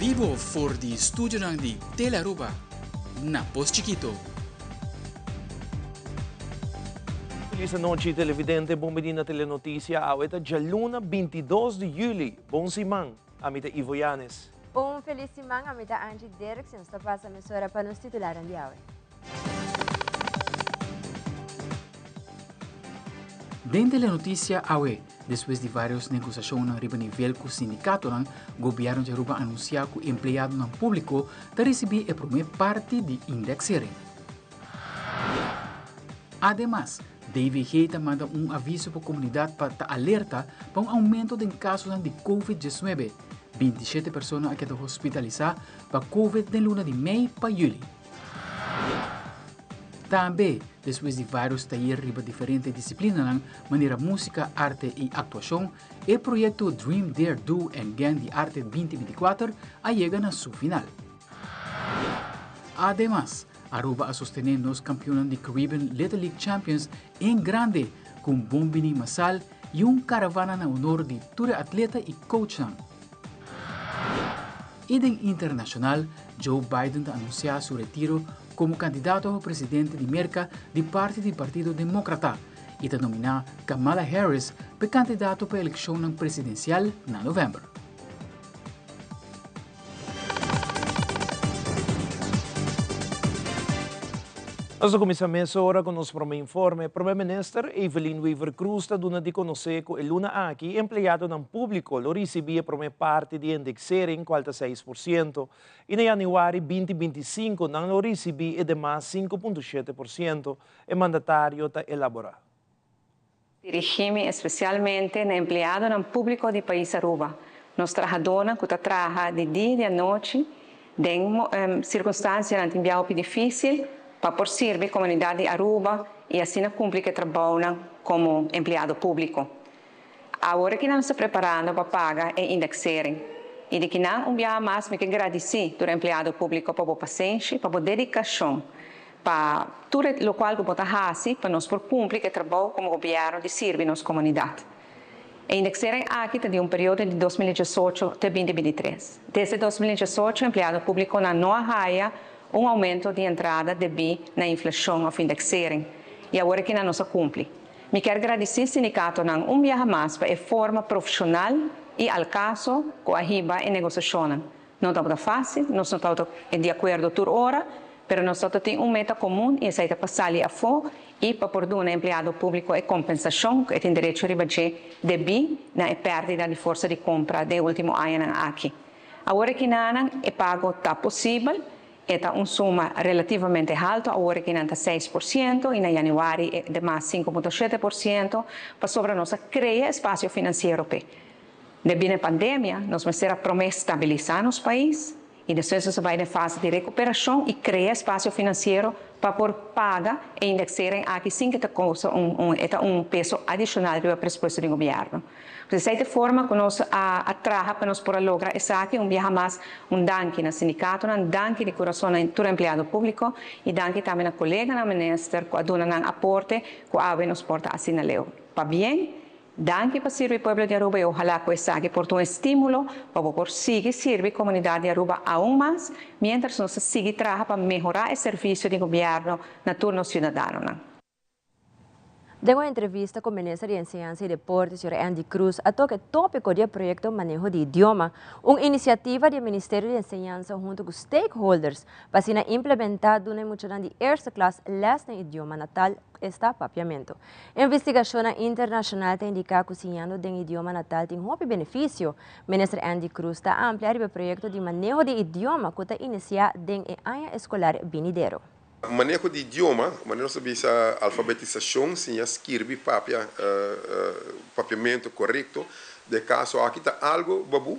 vivo voor die studio ng di Telaruba na Post Chiquito. Feliz noche, televidente. Bombedina Telenoticia. Ahorita ya luna 22 de julio. Bom simang, amita Ivo Yanes. Feliz simang, amita Angie Derrickson. Sta passa mezz'ora para nos titulares di hoy. Dentro da notícia AUE, depois de várias negociações a nível com o sindicato, o governo de Aruba anunciou que o empregado público está recebendo a primeira parte de indexering. Ademais, David Heita manda aviso para a comunidade para estar alerta para aumento de casos de Covid-19. 27 pessoas que estão hospitalizadas para Covid de luna de maio para julho. Também, depois de vários talleres de diferentes disciplinas, maneira música, arte e atuação, o projeto Dream Dare Do and Gang de Arte 2024 chega na sua final. Ademais, Aruba a sostener nos campeões de Caribbean Little League Champions em grande, com bombini massal e caravana na honor de todo atleta e coach. E internacional, Joe Biden anunciou seu retiro como candidato a presidente de América de parte do Partido Democrata e nominar Kamala Harris para candidato para a eleição presidencial na novembro. Nós começamos agora com o nosso primeiro informe. O Primeiro-Ministro Evelyn Weaver Cruz está dando de conhecer que o luna aqui, empregado no público, lo recebia a primeira parte de indexering, 46%, e em janeiro 2025 não lo recebia de mais 5,7%. O mandatário está elaborar. Dirigimos especialmente no empregado no público do país Aruba. Nós trabalhamos que trabalha de dia e de noite, em circunstâncias difíceis, para servir a comunidade de Aruba e assim cumprir o trabalho como empregado público. Agora que nós estamos preparando para pagar e indexering, e de que não mais me agradecer ao empregado público por paciência, por dedicação, para tudo o qual que pode fazer para nós cumprir o trabalho como governo de servir nossa comunidade. A indexering aqui tem um período de 2018 até 2023. Desde 2018, o empregado público não há aumento de entrada de BI na inflação of indexering. E agora que não se cumpre. Me quero agradecer ao sindicato não dia mais para a forma profissional e ao caso com a riba em negociação. Não está fácil, não estamos de acordo toda hora, mas nós temos meta comum e essa é passar a fora e para por um empregado público é compensação, que tem direito a ribater de BI na perda de força de compra do último ano aqui. Agora que não é pago está possível, é suma relativamente alta, agora que está 6%, e em janeiro é de mais 5,7%, para sobre nós criar espaço financeiro. Devido à pandemia, nós vamos ter a promessa de estabilizar nosso país, e depois você vai na fase de recuperação e criar espaço financeiro para por paga e indexarem aqui sem que tenha peso adicional para o presupuesto do governo. Dessa forma, que nós trabalhamos para nós poder lograr isso aqui, dia mais danke no sindicato, danke de coração a todo empregado público e danke também a colega na ministra que dona um aporte que a nos porta assim na lei. Para bem, danke para servir o povo de Aruba e ojalá que isso aqui porte estímulo para conseguir servir a comunidade de Aruba aún mais, mientras nós seguimos trabalhando para melhorar o serviço do governo na turno cidadano. De uma entrevista com o ministro de Enseñanza e Deportes, Sr. Andy Cruz, a toque tópico do projeto Manejo de Idioma, uma iniciativa do Ministério de Enseñanza junto com stakeholders para ser implementada na muitas de primeira classe les no idioma natal está papiamento. A investigação internacional tem indicado que cozinhando do idioma natal tem um benefício. O ministro Andy Cruz está a ampliar o projeto de manejo de idioma que está iniciado em área escolar venidero. Manejo de idioma, nós sabemos a alfabetização, sim, escrever papiamento correto. De caso, aqui está algo, babu,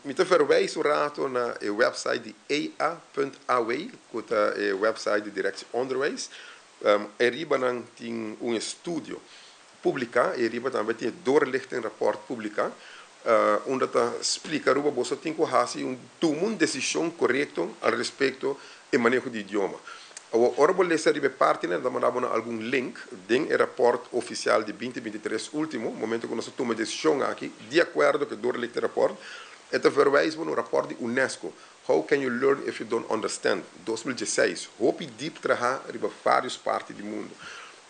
me verwijs rato na website de ea.away, que é o website de Direção Onderwijs. Eriba tem estudo publicado, Eriba também tem doorlichting rapport publicado, onde explica que você tem que fazer uma decisão correta a respeito do manejo de idioma. Ora, vou ler a parte, nós mandamos algum link do rapport oficial de 2023 último, momento que nós tomamos decisão aqui, de acordo com o doorlichting rapport, Het verwijzen we een rapport de UNESCO. How can you learn if you don't understand? 2016. Hoop je diep te gaan in vários partes do mundo.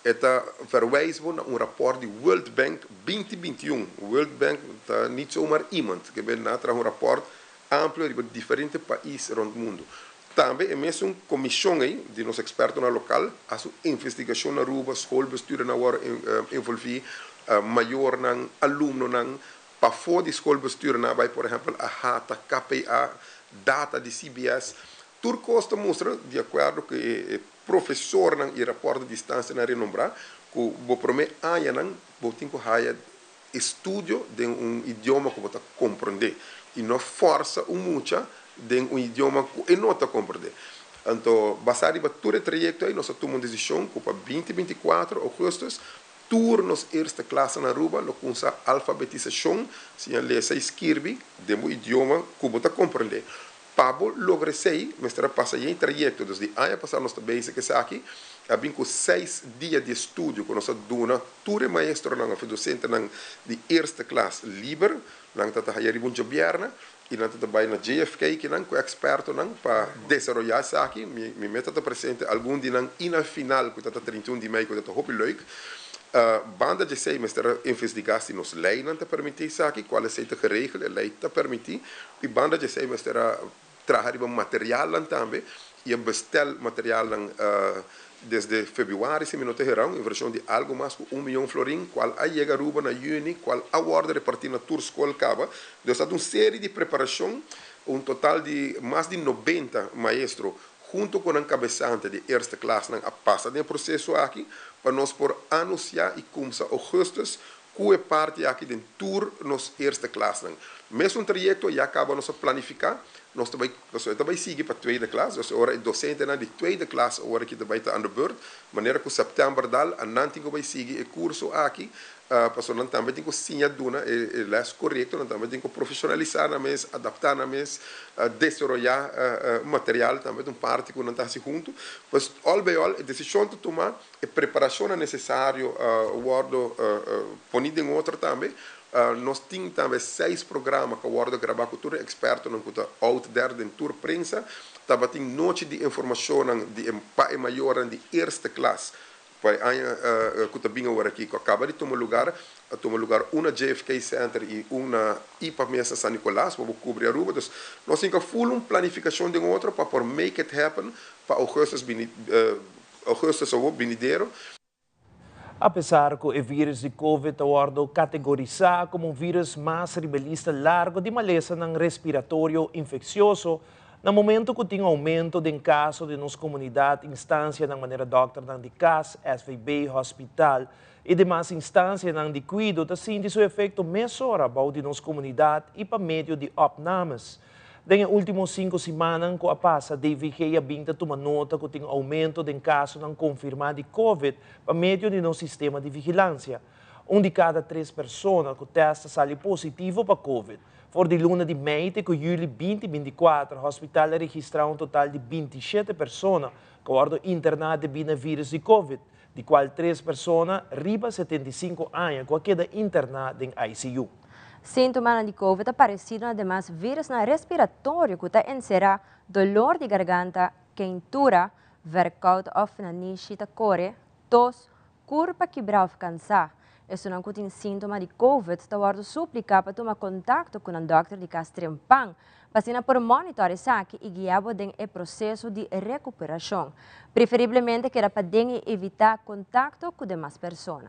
Het verwijzen we naar een rapport die World Bank 2021. World Bank niet zomaar iemand. Ik ben naar een rapport amplo in diferentes países rond het mundo. Também é mesmo comissão de nos expertos na local, a sua investigação na rua, schoolbestuur na hora envolver, maior na aluno na, para fora de schoolbestuur na, by por exemplo a HATA, KPA, data de CBS, tudo costa mostra de acordo com o professor na e rapport de distância na renombrar, que o primeiro ano na, o tem que haver estudo de idioma que você compreender e não força muito de idioma que não está compreender. Então, basado em todo o trajeto aí, nós tomamos uma decisão que para 2024 agosto, turnos erste classe na Aruba, com essa alfabetização, se a ler e escrever, de um idioma que você compreender. Para lograr isso, nós passamos em trajeto, desde ano passado nós também que aqui, havia 6 dias de estudo que nós damos, todo maestro, docente de erste classe livre, nós estamos aí de Bierna, e nós estamos na JFK, que nós somos expertos para desenvolver isso aqui. Me meta presente algum dia na final, que está 31 de maio, que está muito leuk. Banda de sei, mas ter investigatie nos lei não te permitir isso aqui, qual é a geregeld, a lei te permitir. E banda de sei, mas ter trazer material também, e bestel material desde fevereiro, se me não te erram, em versão de algo mais que 1 milhão florim, qual a chega Aruba na juni, qual a ordem repartir na tour escola acaba. Então, há uma série de preparação, total de mais de 90 maestros, junto com o cabeçante de erste classe, a passar no processo aqui, para nós por anunciar e começar agosto, que é parte aqui do tour nos erste classe. Mesmo trajeto, já acaba nós planificar. Nós também seguimos para a tweede klas. Dus agora é docente na de tweede klas, agora que também está aan de beurt. Maneira que setembro dal, a não tem que seguir o curso aqui, para nós também tem que sinha duna, o les correto, nós também tem que profissionalizar na mês, adaptar na mês, desenvolver material também, parte que nós está junto. Mas, all by all, a decisão de tomar, a preparação necessária, o guardo, ponido em outra também. Nós temos também 6 programas que eu vou gravar com todo experto no que out there em tour prensa. Também tem noite de informação de pai maior de erste classe. Para que está bem agora aqui, que acaba de tomar lugar uma JFK Center e uma IPA Mesa San Nicolás, para cobrir a Aruba. Então, nós temos que full uma planificação de outra para make it happen para agosto venideiro. Apesar que o vírus de Covid está categorizado como um vírus mais rebelista largo de maleza respiratório infeccioso, no momento que tem aumento de casos de nossa comunidade, instância na maneira doctor de casa, SVB, hospital e demais instâncias de cuidado, está sentindo seu efeito mesora para de nossa comunidade e para meio de opnames. Nas últimas 5 semanas, que a passa, DVG a Binta toma nota que tem aumento de casos não confirmados de Covid para meio de nosso sistema de vigilância. De cada 3 pessoas que testa sai positivo para Covid. For de luna de maio que julho 2024, o hospital registrou um total de 27 pessoas que foram internadas devido ao vírus de Covid, de qual 3 pessoas riba 75 anos que queda internada em ICU. Sintomas de Covid apareciam además vírus respiratório que está encerrar dolor de garganta, quentura, verkoud of nanishi core, tos, corpo quebrado cansar. Isso não tem sintoma de Covid, está sendo suplicado para tomar contato com um doutor de Castrempang, para por monitorizar e guiar o processo de recuperação. Preferivelmente, que era para evitar contato com demais pessoas.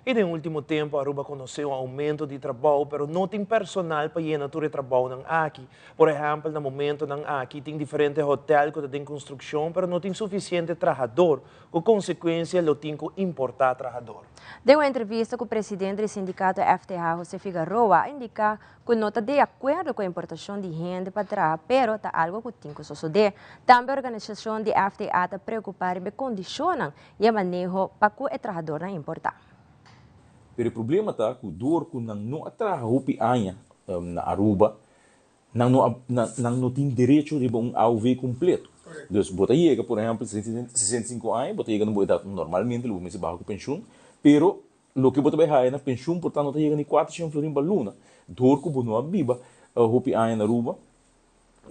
E no último tempo, Aruba conheceu um aumento de trabalho, mas não tem personal para ir todo o trabalho aqui. Por exemplo, no momento aqui tem diferentes hotéis que têm construção, mas não tem suficiente trabalhador, com consequência, não tem que importar trabalhador. Deu uma entrevista com o presidente do sindicato FTH, José Figueroa, indica que não está de acordo com a importação de gente para trabalhar, mas está algo que tem que suceder. Também a organização de FTH está preocupada com condições e manejo para que o trabalhador não importar. Pero o problema está que o dor que não atrahupi anha na Aruba não tem direito de um AUV completo. Então, bota chega, por exemplo, 65 anos, bota chega no boa normalmente, lugar mais baixo que pensão, pero lo que você vai ganhar na pensão, portanto, está chegando a 400 florins para luna. Dor que você não viva, hopi aia na Aruba.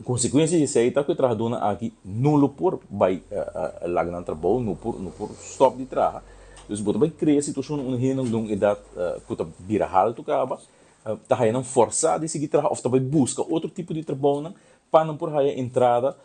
Consequência disso aí, tá que o trabalhador aqui não lo por vai lá no trabalho, não por stop de trabalho. Então, você vai criar a situação onde uma idade que está vira alto, acaba, tá aí não forçar de seguir trabalho, ou vai buscar outro tipo de trabalho para não por aí entrada,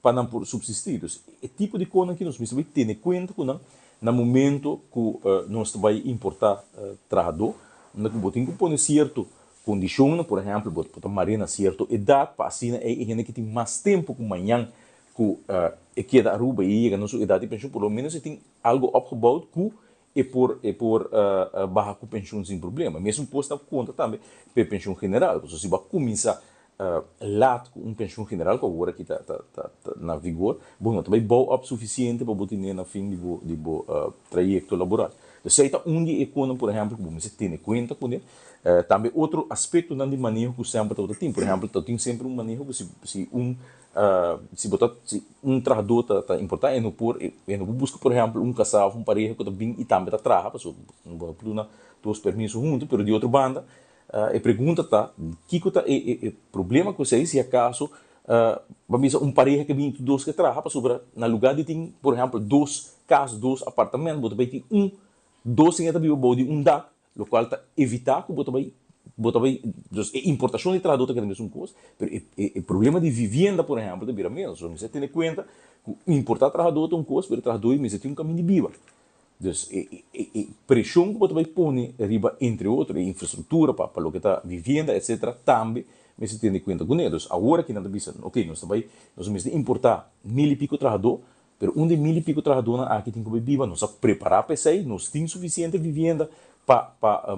para não por subsistir. É tipo de coisa que nós precisamos ter em conta que no momento que nós vai importar trabalhador, nós temos que pôr certo condição, por exemplo, botar marina certa idade, para assim é gente que tem mais tempo que amanhã que queda a Aruba e chega na sua idade de pensão, pelo menos tem algo opgebouwd que por barra com pensão sem problema. Mesmo posto conta também para pensão general, porque se vai começar lá com pensão general que agora que está na vigor, bom, também bom o suficiente para botar na fim de trajeto laboral. Então, se está onde é quando, por exemplo, você tem conta com ele, também outro aspecto de manejo que sempre tem, por exemplo, tem sempre manejo que se trabalhador está importante, não busca, por exemplo, casal, pareja que está bem e também está trabalhando, não vou dar dois permissos juntos, mas de outra banda, a pergunta está, que é problema com vocês se acaso pareja que vem de dois que trabalham, sobre na lugar de ter, por exemplo, dois casas, dois apartamentos, você vai ter dois em de DAC, o qual está evitar que você vai importação de trabalhador que é a mesma coisa, mas o problema de vivenda, por exemplo, de menos, você tem em conta que importar trabalhador é uma coisa, mas o trabalhador tem um caminho de viva. Então, a pressão que você vai pôr entre outros, infraestrutura para o que está vivenda, etc., também você tem em conta com eles. Agora que nós estamos ok, nós vamos importar 1000 e pico trabalhador, mas de 1000 e pico trabalhador aqui tem que viver, nós vamos preparar para isso, nós temos suficiente vivenda para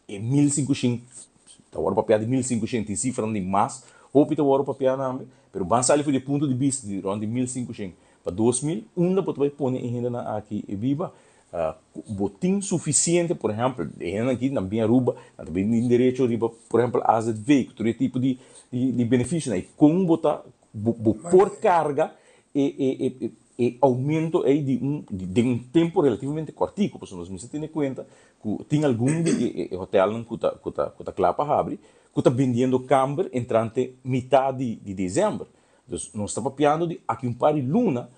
1500, agora para de 1500 tem cifra de mais, ou para agora para mas vamos sair do ponto de vista de 1500 para 2000, onde você vai pôr ainda aqui viva, botim suficiente, por exemplo, aqui na minha Aruba, também tem direito a, por exemplo, AZV, que todo tipo de benefício, né? Como botar por carga e aumento aí de um tempo relativamente curtico, porque nós temos que ter em conta que tem algum hotel que está claro para abrir, que está vendendo câmbio entrante metade de dezembro. Então, nós estamos papiando de aqui par de luna,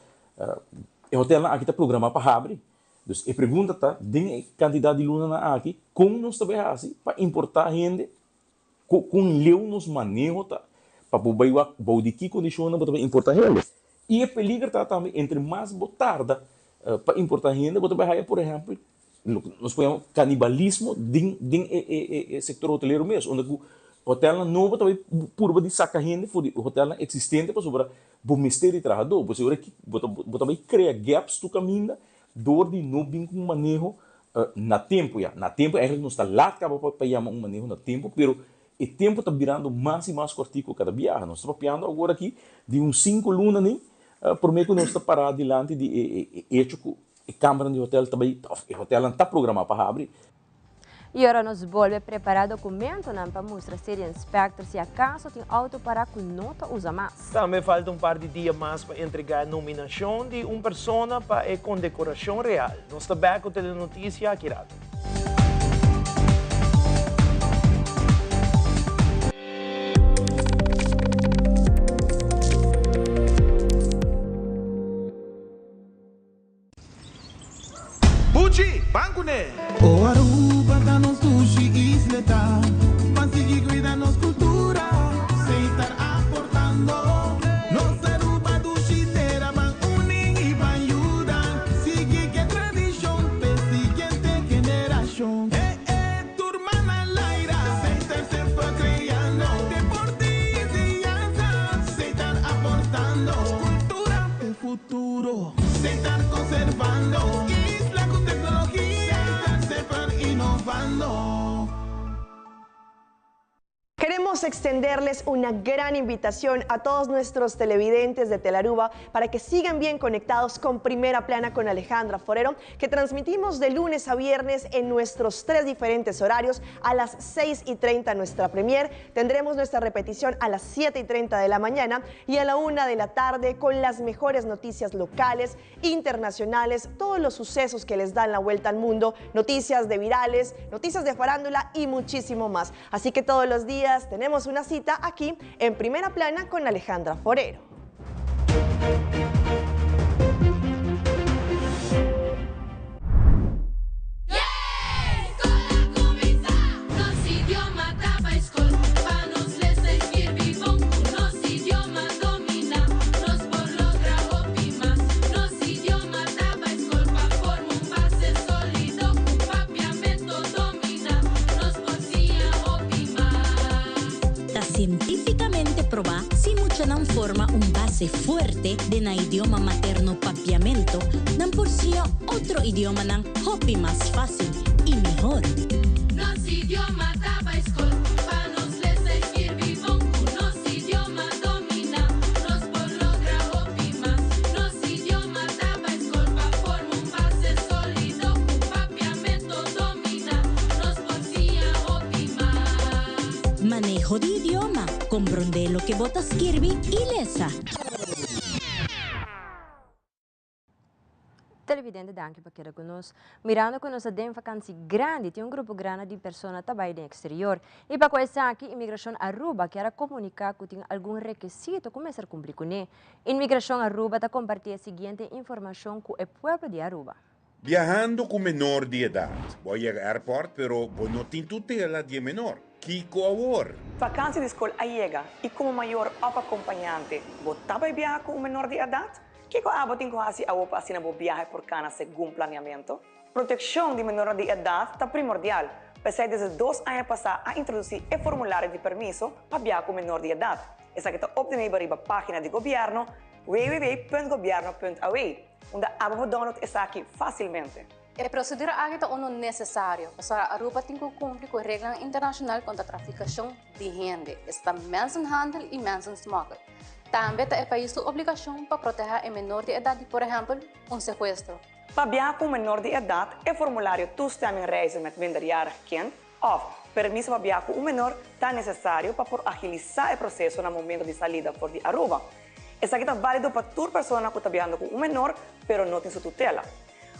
o hotel aqui está programado para abrir. Então, a pergunta está, tem quantidade de luna aqui, como nós estamos assim, para importar gente, com leu nos manejo, para o de que condição para importar gente. E a peligro está também, entre mais tarda para importar gente, você vai por exemplo, nós chamamos canibalismo do setor hoteleiro mesmo, onde o hotel novo também por de sacar gente, o hotel existente para sobre o mistério de trabalhador, você vai criar gaps do caminho, dor de não vir com manejo na tempo, na tempo é que não está lá para chamar manejo na tempo, pero o tempo está virando mais e mais curtico cada viagem, nós estamos papiando agora aqui de 5 lunas, nem por meio que nós estamos parados diante de hecho que a câmara de hotel também, o hotel não está programado para abrir. E agora nos volve a preparar documento para mostrar se o inspector se acaso tem auto para que não usa mais. Também falta par de dias mais para entregar a nominação de uma pessoa para a condecoração real. Nós estamos back com a telenotícia aqui. Pucci, Bancune! O Aruba tá nos sushi isleta, mas seguir cuidando nos cultura, sem estar aportando. Nos Aruba do Chitera, van unem e van ayudar. Sigue que tradição, persiguiente que extenderles una gran invitación a todos nuestros televidentes de Telaruba para que sigan bien conectados con Primera Plana con Alejandra Forero, que transmitimos de lunes a viernes en nuestros 3 diferentes horarios. A las 6:30 nuestra premier, tendremos nuestra repetición a las 7:30 de la mañana y a la 1 de la tarde con las mejores noticias locales, internacionales, todos los sucesos que les dan la vuelta al mundo, noticias de virales, noticias de farándula y muchísimo más. Así que todos los días tenemos una cita aquí en Primera Plana con Alejandra Forero. Científicamente probado si mucha no forma un base fuerte de na idioma materno papiamento, dan por sí otro idioma nan hopi más fácil y mejor. Nos idioma tapa escol, pa nos les escribir bon, nos idioma domina, nos por logra hopi más. Nos idioma tapa escol, pa forma un base sólido, papiamento domina, nos por sí hopi más. Manejo de idioma. Comprende lo que botas Kirby y Lesa. Televidente, danke por quedar conosco. Mirando que nos tem vacancy grande, tem grupo grande de pessoas trabalhando no exterior. E para começar aqui, Imigração Aruba quer comunicar que tem algum requisito começar a cumprir com ele. Imigração Aruba está compartilhando a seguinte informação com o povo de Aruba. Viajando con menor de edad. Voy al aeropuerto, pero no tengo tutela de menor. Kiko Awor. Vakantie de escola llega y como mayor o acompañante, ¿vota para viajar con un menor de edad? Kiko Abo tengo así a OPA así no viaje por cana según planeamiento. Protección de menor de edad está primordial. Pese desde 2 años pasados a introducir el formulario de permiso para viajar con menor de edad. Esa que está obtenida en la página de gobierno www.gobierno.aw, donde abo download esa aquí fácilmente. A procedura é o necessário para a Aruba tem que cumprir com a regra internacional contra a traficação de gente, está mensenhandel e mensensmokkel. Também é o país tem obrigação para proteger a menor de idade, por exemplo, sequestro. Para viajar com menor de idade, o formulário toestemming reizen met minderjarig kind of permiso para viajar com menor está necessário para agilizar o processo no momento de saída por de Aruba. Essa aqui está válido para toda pessoa que está viajando com menor, mas não tem sua tutela.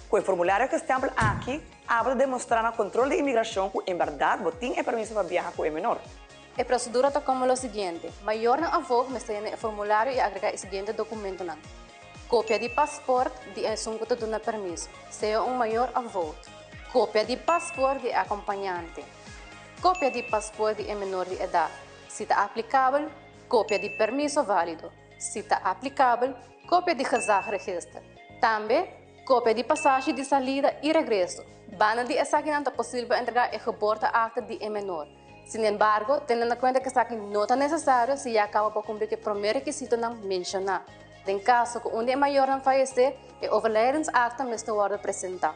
Com o formulário que está aqui, habla de demonstrar o controle de imigração que, em verdade, tem permiso para viajar com o menor. A procedura está como o seguinte: maior não avô, mas tem o formulário e agregar o seguinte documento. Cópia de passaporte de assunto que dá permiso, seja maior avô. Cópia de passaporte de acompanhante. Cópia de passaporte de menor de idade. Se está aplicável, cópia de permiso válido. Se está aplicável, cópia de registro. Também cópia de passagem de saída e regresso. Bana de essa aqui não é possível entregar a geboorteakte de menor. Sin embargo, tendo em conta que essa aqui não é necessário se acaba por cumprir o primeiro requisito não mencionar. Em caso que um maior não falecer, o overlijdensakte deve ser apresentado.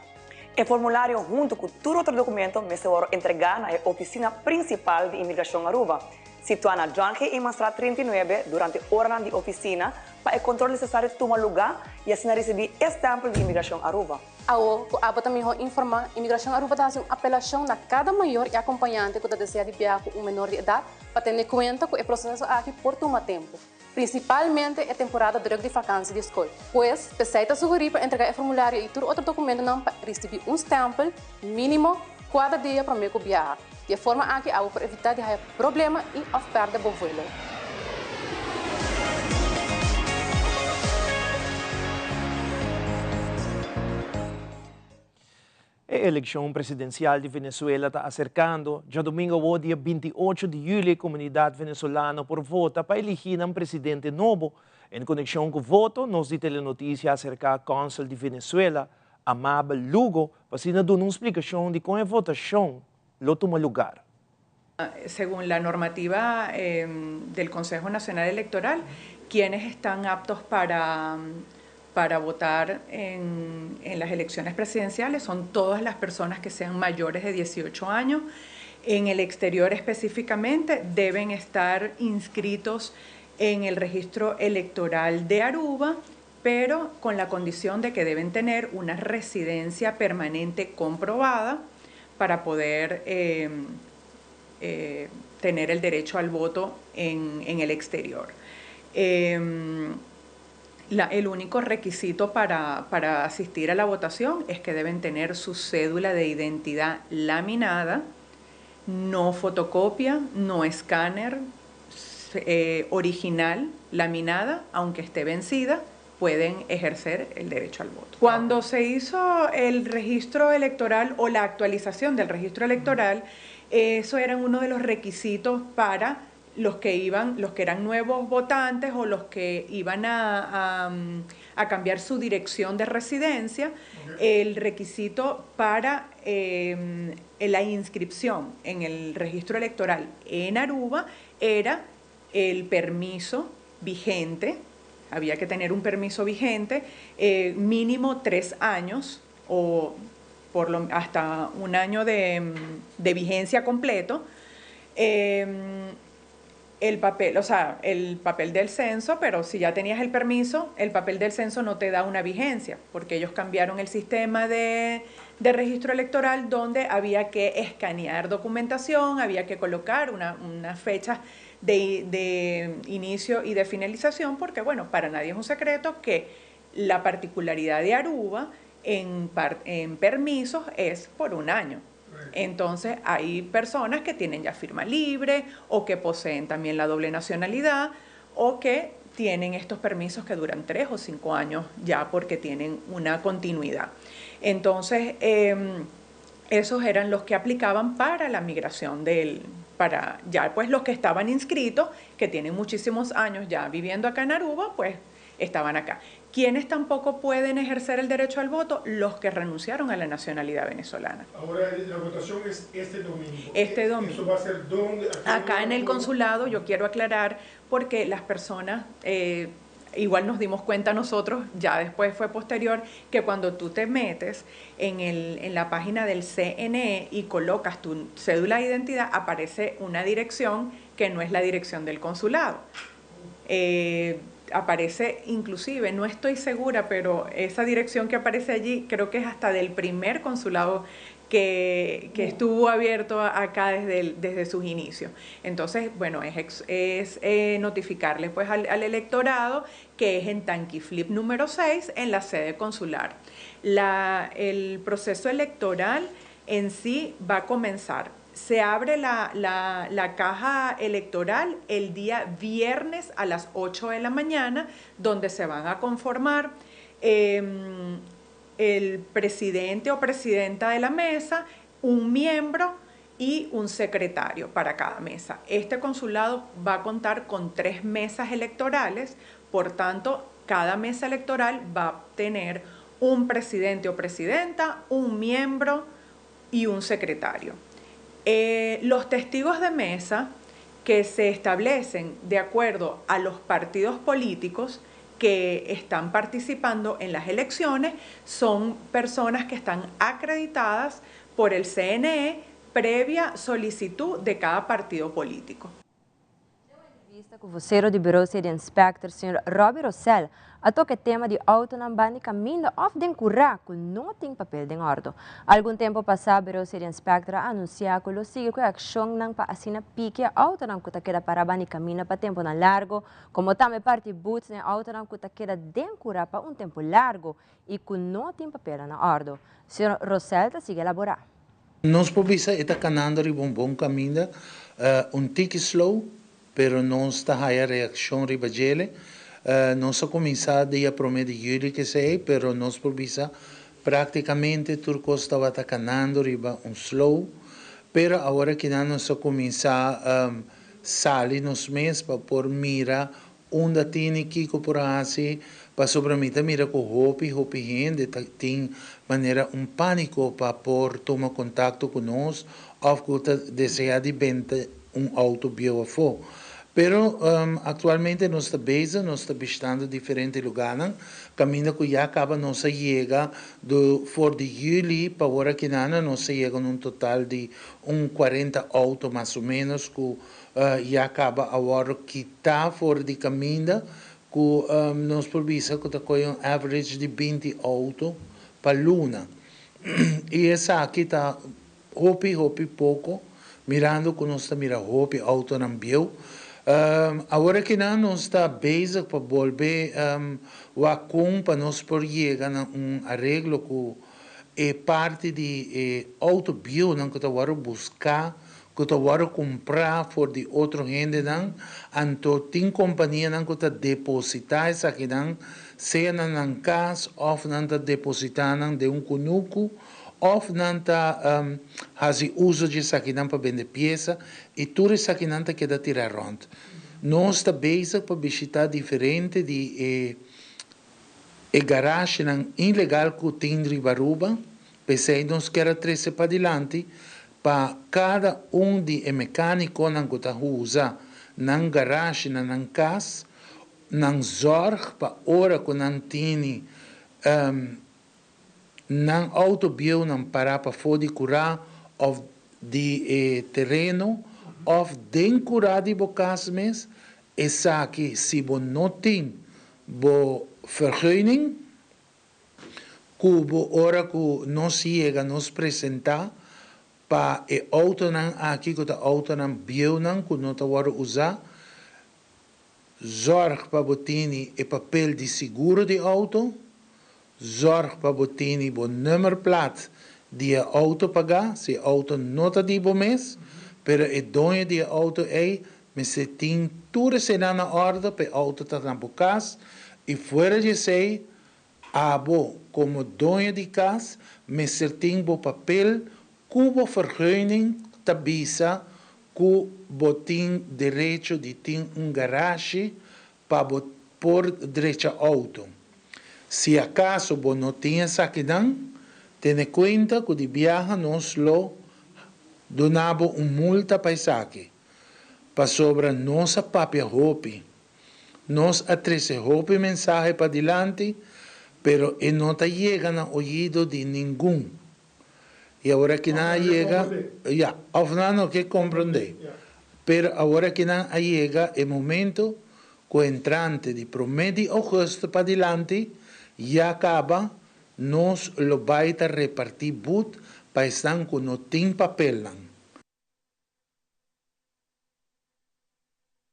O formulário, junto com todo outro documento, deve ser entregado na oficina principal de imigração Aruba, situada na John K. Imastrat 39, durante a hora de oficina, para o controle necessário tomar lugar e assim receber estampo de imigração Aruba. A também informar a imigração Aruba faz uma apelação na cada maior e acompanhante que deseja de viajar com um menor de idade para ter em conta que o processo aqui por tomar tempo, principalmente a temporada de vacância de escola. Pois, precisa sugerir para entregar o formulário e todo outro documento não para receber estampo mínimo cada dia para o viajar. De forma aqui, para evitar de ter problema e perda do voo. A eleição presidencial de Venezuela está acercando. Já domingo, o dia 28 de julho, a comunidade venezolana por vota para eleger um presidente novo. Em conexão com o voto, nós de telenotícia acerca do cônsul de Venezuela, Amable Lugo, para dar uma explicação de como a votação lo toma lugar. Según la normativa del Consejo Nacional Electoral, quienes están aptos para votar en las elecciones presidenciales son todas las personas que sean mayores de 18 años En el exterior específicamente deben estar inscritos en el registro electoral de Aruba, pero con la condición de que deben tener una residencia permanente comprobada para poder tener el derecho al voto en el exterior. El único requisito para asistir a la votación es que deben tener su cédula de identidad laminada, no fotocopia, no escáner, original, laminada, aunque esté vencida, pueden ejercer el derecho al voto. Cuando se hizo el registro electoral o la actualización del registro electoral, eso era uno de los requisitos para los que eran nuevos votantes o los que iban a cambiar su dirección de residencia. El requisito para la inscripción en el registro electoral en Aruba era el permiso vigente. Había que tener un permiso vigente, mínimo 3 años o hasta un año de vigencia completo. El papel del censo, pero si ya tenías el permiso, el papel del censo no te da una vigencia, porque ellos cambiaron el sistema de registro electoral donde había que escanear documentación, había que colocar unas fechas de inicio y de finalización, porque bueno, para nadie es un secreto que la particularidad de Aruba en permisos es por 1 año. Entonces hay personas que tienen ya firma libre o que poseen también la doble nacionalidad o que tienen estos permisos que duran 3 o 5 años ya porque tienen una continuidad. Entonces esos eran los que aplicaban para la migración para ya pues los que estaban inscritos, que tienen muchísimos años ya viviendo acá en Aruba, pues estaban acá. ¿Quiénes tampoco pueden ejercer el derecho al voto? Los que renunciaron a la nacionalidad venezolana. Ahora la votación es este domingo. Este domingo. ¿Eso va a ser dónde? Acá en el consulado, yo quiero aclarar, porque las personas, igual nos dimos cuenta nosotros, ya después fue posterior, que cuando tú te metes en la página del CNE y colocas tu cédula de identidad, aparece una dirección que no es la dirección del consulado. Aparece inclusive, no estoy segura, pero esa dirección que aparece allí creo que es hasta del primer consulado que estuvo abierto acá desde sus inicios. Entonces, bueno, es notificarle pues al electorado que es en Tanquiflip número 6 en la sede consular. El proceso electoral en sí va a comenzar. Se abre la caja electoral el día viernes a las 8 de la mañana, donde se van a conformar el presidente o presidenta de la mesa, un miembro y un secretario para cada mesa. Este consulado va a contar con 3 mesas electorales, por tanto, cada mesa electoral va a tener un presidente o presidenta, un miembro y un secretario. Los testigos de mesa que se establecen de acuerdo a los partidos políticos que están participando en las elecciones son personas que están acreditadas por el CNE previa solicitud de cada partido político. Com o vocero do Bureau de Inspector, Sr. Robbie Rosell, ato que tema de autonomia caminho of den curra que não tem papel de ordo. Algum tempo passado, o Bureau de Inspector anunciou que lo sigue com a ação não para assina pique autonom que queda para bani caminho para tempo na largo, como também parte boots na autonom que queda den curra para tempo largo e que não tem papel na ordo. Sr. Rosell sigue elaborar. Nós provisa está canando de bom caminho, tique slow, pero não está a reação ribagele. Nós começamos a prometer de que sei, pero nós provisa praticamente turco estava canando riba slow, pero agora que nós começar sair nos meses para por mira onde tem que por assim para sobremita mira com hopi gente tem maneira pânico para por tomar contato conosco ou que deseja de vender auto biografo. Pero atualmente nós está bezig, nós está visitando diferentes lugares. Caminho que já acaba, nós chega for de julho para agora que nada, nós chega num total de 40 autos mais ou menos que já acaba agora que está fora de caminho, que nós provisa que está com um average de 20 autos para luna. E essa aqui está hopi pouco, mirando que nós está mirando hopi auto na bio. Agora que nós está bezig para volver para nós por chegar a arreglo que é parte de autobio que está agora buscar, que está agora comprar por de outra gente, então tem companhia que está depositar isso aqui, seja na casa ou não está depositando de conuco, ou não está fazendo uso disso aqui para vender peça, e tudo isso aqui não queda tirar rond. Nós está bezig para visitar diferente de garagem ilegal que tem em Ribaruba, pensei nós queremos trazer para adiante, para cada de mecânico que está usa na garagem, na casa, não zorg para hora que não tem não autobio não parar para poder curar of de terreno of den curar de bocas mes essa que se bo não tem bo vergunning cubo hora que nós chega nos apresentar para o auto não aqui que o auto não bio não que não está usar zorg para botini e papel de seguro de auto, zorg para botini bo nummerplaat die auto paga, se auto nota di bo mes, pero e dono di auto me se tin tudo se na ordem pe auto tá na bocas e fora de sei abo como dono de casa me certin bo papel cubo vergunning tabisa que botin direito de ter garagem para por direito auto. Se acaso você não tem essa questão, tenha conta que de viagem nós lo donamos multa para isso aqui. Para sobre nossa própria roupa. Nós atrece roupa mensagem para adiante, pero não chega no ouvido de nenhum. E agora que não chega, já, não que compreender. Pero agora que não chega o momento que o entrante de promedio de agosto para adiante já acaba, nós lo vai repartir but para estar que não tem papel.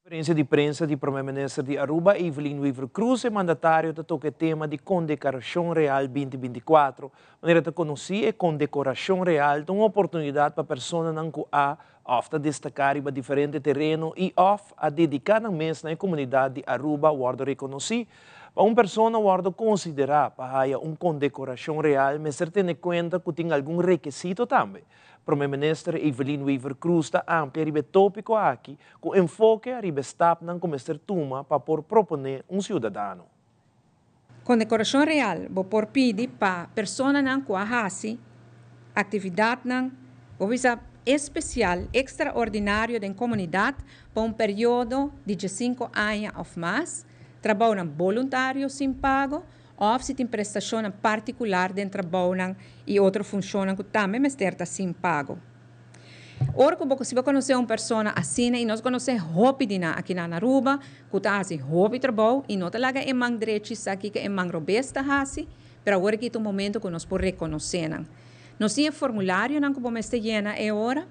Conferência de prensa do primeiro-ministro de Aruba, Evelyn Weaver Cruz, e mandatário da toque tema de Condecoração Real 2024. Maneira de conhecer a Condecoração Real é uma oportunidade para pessoas que a destacar em diferentes terrenos e a dedicar na mês na comunidade de Aruba, onde reconhecer. Para uma pessoa onde considerar para uma condecoração real, mas tem em conta que tem algum requisito também. Primeiro-ministro Evelyn Weaver Cruz está amplia e tópico aqui, com enfoque a step não começar tuma para proponer cidadão. Condecoração real, vou por pedir para pessoas não que atividade não, especial, extraordinário da comunidade por período de 5 anos ou mais, trabalho voluntário sem pago, ou se tem prestação particular de trabalho e outra função que também é sem pago. Ora, se você conhecer uma pessoa assim, e nós conhecemos rapidinho aqui na Aruba, que está fazendo hobby trabalho, e não está em mang direitos aqui que em mang robesta hasi, mas agora que é o momento que nós podemos reconhecer. Nós temos formulário que vamos llenar agora.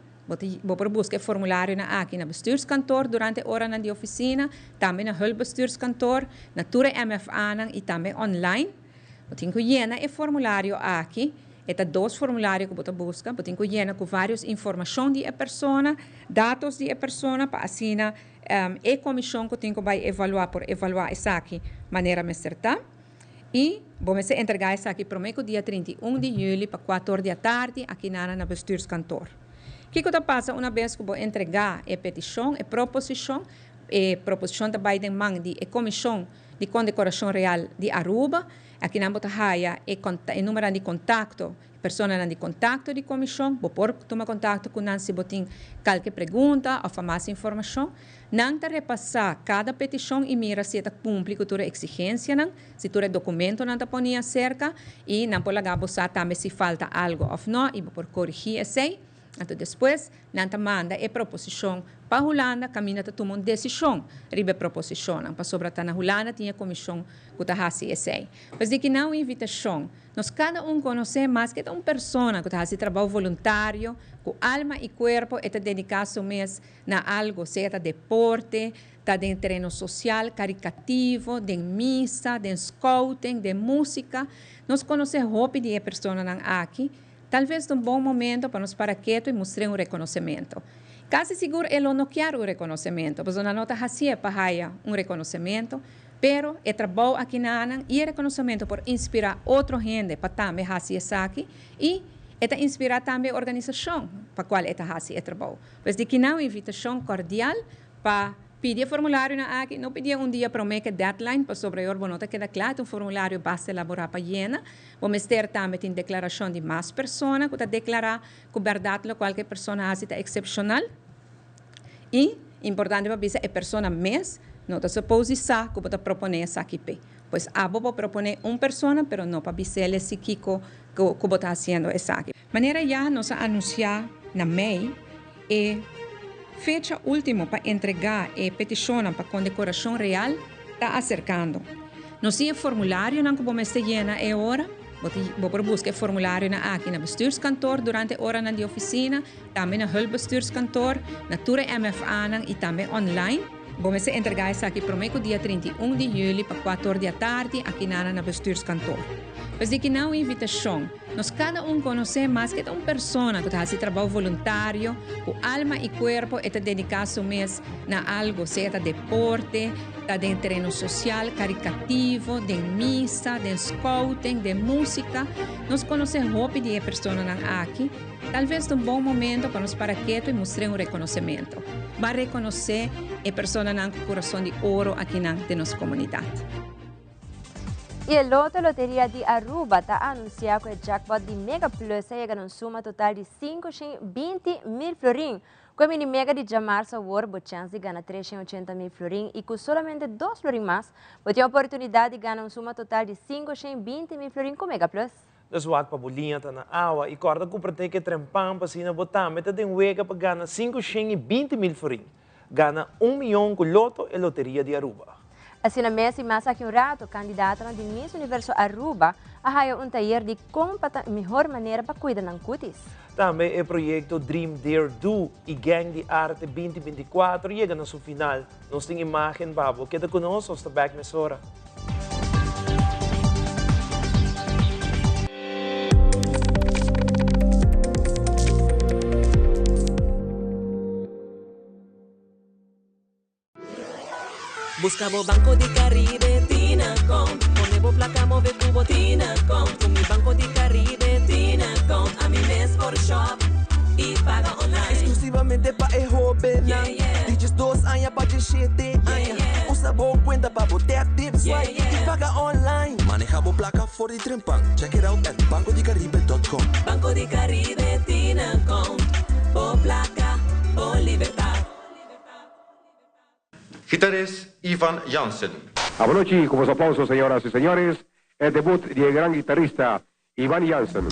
Vou buscar formulário aqui na bestuurskantoor durante a hora de oficina, também na hulpbestuurskantoor, na Ture MFA e também online. Vou ter que llenar o formulário aqui. Há 2 formulários que você busca. Você tem que llenar com várias informações de pessoa, dados de pessoa, para assim a comissão que tem que evaluar por evaluar isso aqui de maneira mais certa. E vamos entregar isso aqui para o dia 31 de julho, para 4 da tarde, aqui na bestuurskantoor. O que passa uma vez que vou entregar a petição, a proposição também de a comissão de condecoração real de Aruba. Aqui na Botahaya é número de contato, pessoa de contato de comissão, por tomar contato com Nancy Botin, qualquer pergunta ou mais informação. Não te repassar cada petição e mira se está cumpre com a exigência, se o documento não está ponia cerca e não pode abusar também se falta algo ou não e por corrigir esse. Então, depois, nanta manda a proposição para a Holanda, caminha a tomar uma decisão ribe a proposição. Para sobre a Holanda, tinha comissão que está fazendo esse. Mas de que não invitação, nós cada conhece mais que uma pessoa que está fazendo trabalho voluntário, com alma e corpo, e está dedicado mês na algo, seja deporte, está de treino social, caricativo, de missa, de scouting, de música. Nós conhecemos hope de pessoas aqui. Talvez um bom momento para nos parar quietos e mostrar reconhecimento. Quase seguro ele não quer reconhecimento, mas uma nota assim para reconhecimento, pero é trabalho aqui na Ana e reconhecimento por inspirar outra gente para também fazer isso aqui e é inspirar também a organização para a qual é fazer trabalho. Mas de que não invitação cordial para pedir formulário na aqui, não pedir dia para que deadline para sobre o nota queda claro, formulário basta elaborar para llena. Vamos ter também em declaração de mais pessoas, que declarar que verdade qualquer pessoa hace excepcional. E importante para dizer é pessoa mesmo, não está suposição que pode proponer essa aqui. Pois abo proponer uma pessoa, mas não para dizer se que está fazendo essa aqui. Maneira já nós anunciar na MEI é fecha última para entregar a petição para condecoração real está acercando. Não sei o formulário que vamos llenar é hora. Vou buscar o formulário aqui na bestuurskantoor durante a hora na oficina, também na hulpbestuurskantoor, na Tura MFA e também online. Vamos entregar isso aqui para o dia 31 de julho para 4 da tarde aqui na bestuurskantoor. Mas de que não invitação, nós cada conhece mais que uma pessoa que está fazendo trabalho voluntário, com alma e corpo, e está dedicado mês na algo, seja deporte, está de treino social, caricativo, de missa, de scouting, de música. Nós conhecemos hope de pessoas aqui. Talvez um bom momento para nos parar quietos e mostrar reconhecimento. Vai reconhecer a pessoa com coração de ouro aqui na nossa comunidade. E a Loteria de Aruba está anunciando que o jackpot de Mega Plus chega a suma total de 520 mil florim. Com a mini Mega de Jamarsa War, você chance de ganhar 380 mil florim e com solamente 2 florim mais, você tem a oportunidade de ganhar uma suma total de 520 mil florim com Mega Plus. Deswat para bolinha tá na água e corda que pretende que trempam para cima botar, meta tem wega para ganhar 520 mil florim. Ganha 1 milhão com Loto e Loteria de Aruba. Assim, na mesa e mais aqui um rato, candidata de Miss Universo Aruba arraia taller de como a melhor maneira para cuidar ng cutis. Também o projeto Dream Dare Do e Gang de Arte 2024 chega na sua final. Nós temos imagem, babo, queda conosco, está back nessa hora. Buscamos Banco de Caribe, Tinacom. Ponemos placa, move tubo, Tinacom. Con mi Banco de Caribe, Tinacom. A mi mes por shop y paga online. Exclusivamente para el joven. Yeah, yeah. Dices 2 años para enchete. Usa boa cuenta para botar tips. Yeah, yeah. Y paga online. Manejamos placa for the Trempan. Check it out at bancodecaribe.com. Banco de Caribe, Tinacom. Por placa, por libertad. Gitarrista Ivan Jansen. Buenas noches, con los aplausos, señoras y señores, el debut del gran guitarrista Ivan Jansen.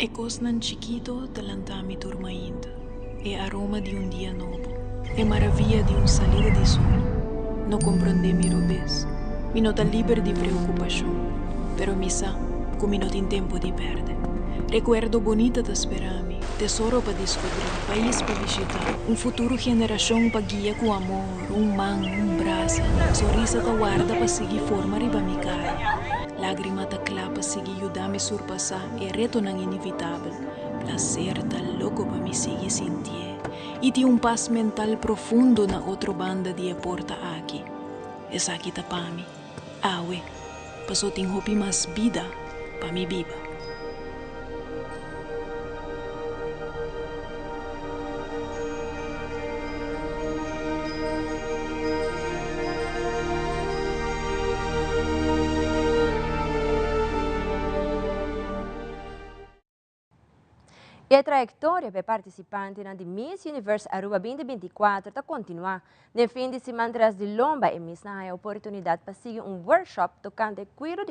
Ecos nan chiquito talantami turmaindo, e aroma de dia novo, e maravilha de salida de sol. Não compreende mi robes, mi nota liber de preocupação, pero mi sa, como mi tem tempo de perder. Recuerdo bonita da esperami, tesoro para descobrir, país para visitar, futuro geração para guia com amor, man, braço, sorriso da guarda para seguir forma riba mi cara. Lágrima da clapa seguir ajudar me surpassar e reto não inevitável. placer tal loco para mí sigue sentir. Y tiene un paz mental profundo na otra banda de aporta aquí. Es aquí ta para mí. Awe, pasó tin hopi más vida para mi viva. E a trajetória para participante na Miss Universe Aruba 2024 está continuar. No fim de semana, tras de lomba, e Miss na a oportunidade para seguir workshop tocante cuero